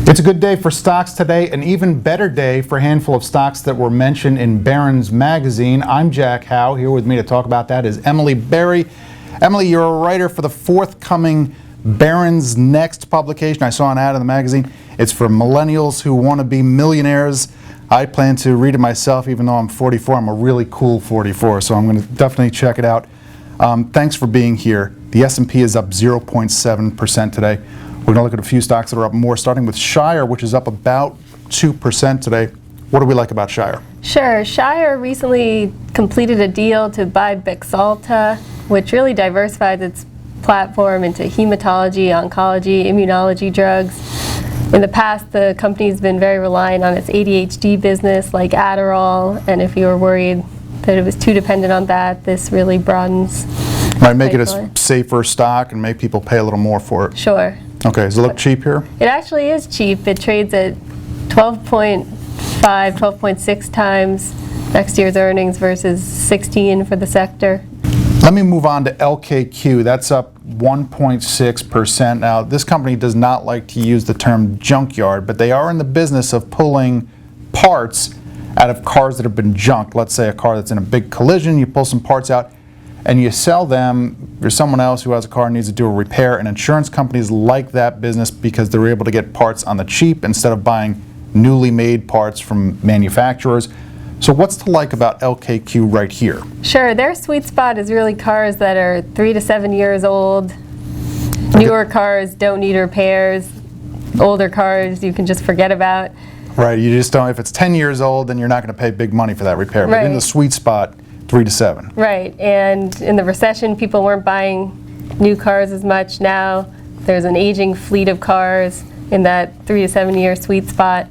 It's a good day for stocks today, an even better day for a handful of stocks that were mentioned in Barron's magazine. I'm Jack Hough. Here with me to talk about that is Emily Bary. Emily, you're a writer for the forthcoming Barron's Next publication. I saw an ad in the magazine. It's for millennials who want to be millionaires. I plan to read it myself, even though I'm 44. I'm a really cool 44, so I'm going to definitely check it out. Thanks for being here. The S&P is up 0.7% today. We're going to look at a few stocks that are up more, starting with Shire, which is up about 2% today. What do we like about Shire? Sure. Shire recently completed a deal to buy Bexalta, which really diversifies its platform into hematology, oncology, immunology drugs. In the past, the company's been very reliant on its ADHD business, like Adderall, and if you were worried that it was too dependent on that, this really broadens. Might make it a safer stock and make people pay a little more for it. Sure. Okay, does it look cheap here? It actually is cheap. It trades at 12.5, 12.6 times next year's earnings versus 16 for the sector. Let me move on to LKQ. That's up 1.6%. Now, this company does not like to use the term junkyard, but they are in the business of pulling parts out of cars that have been junked. Let's say a car that's in a big collision, you pull some parts out and you sell them for someone else who has a car and needs to do a repair, and insurance companies like that business because they're able to get parts on the cheap instead of buying newly made parts from manufacturers. So what's to like about LKQ right here? Sure, their sweet spot is really cars that are 3 to 7 years old. Newer cars don't need repairs. Older cars you can just forget about. Right, you just don't, if it's 10 years old, then you're not going to pay big money for that repair. But in the sweet spot, 3 to 7. Right, and in the recession, people weren't buying new cars as much. Now there's an aging fleet of cars in that 3 to 7 year sweet spot.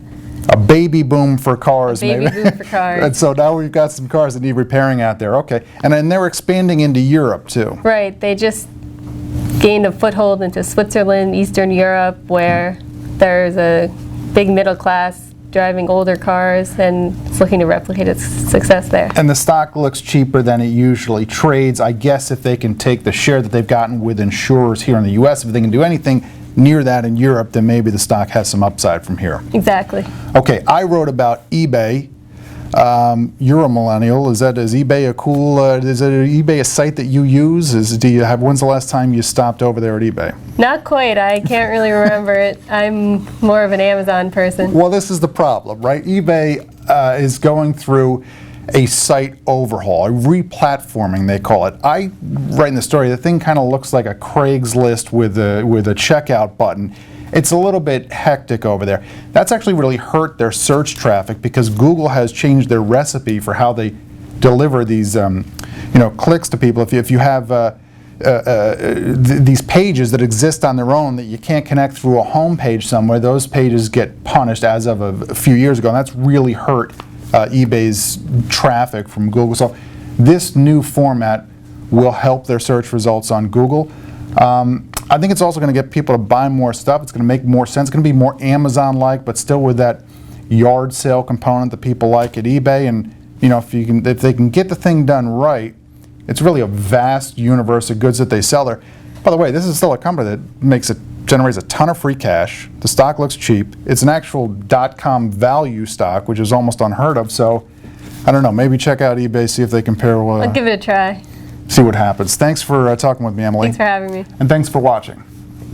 A baby boom for cars, maybe. A baby boom for cars. And so now we've got some cars that need repairing out there. Okay, and then they're expanding into Europe too. Right, they just gained a foothold into Switzerland, Eastern Europe, where there's a big middle class driving older cars, and it's looking to replicate its success there. And the stock looks cheaper than it usually trades. I guess if they can take the share that they've gotten with insurers here in the U.S., if they can do anything near that in Europe, then maybe the stock has some upside from here. Exactly. Okay, I wrote about eBay. You're a millennial. Is eBay a cool? Is eBay a site that you use? When's the last time you stopped over there at eBay? Not quite. I can't really remember it. I'm more of an Amazon person. Well, this is the problem, right? eBay is going through a site overhaul, a replatforming they call it. I write in the story, the thing kind of looks like a Craigslist with a checkout button. It's a little bit hectic over there. That's actually really hurt their search traffic because Google has changed their recipe for how they deliver these clicks to people. If you have these pages that exist on their own that you can't connect through a home page somewhere, those pages get punished as of a few years ago, and that's really hurt eBay's traffic from Google. So this new format will help their search results on Google. I think it's also going to get people to buy more stuff. It's going to make more sense. It's going to be more Amazon-like, but still with that yard sale component that people like at eBay. And if they can get the thing done right, it's really a vast universe of goods that they sell there. By the way, this is still a company that generates a ton of free cash. The stock looks cheap. It's an actual .com value stock, which is almost unheard of. So I don't know. Maybe check out eBay, see if they compare. I'll give it a try. See what happens. Thanks for talking with me, Emily. Thanks for having me. And thanks for watching.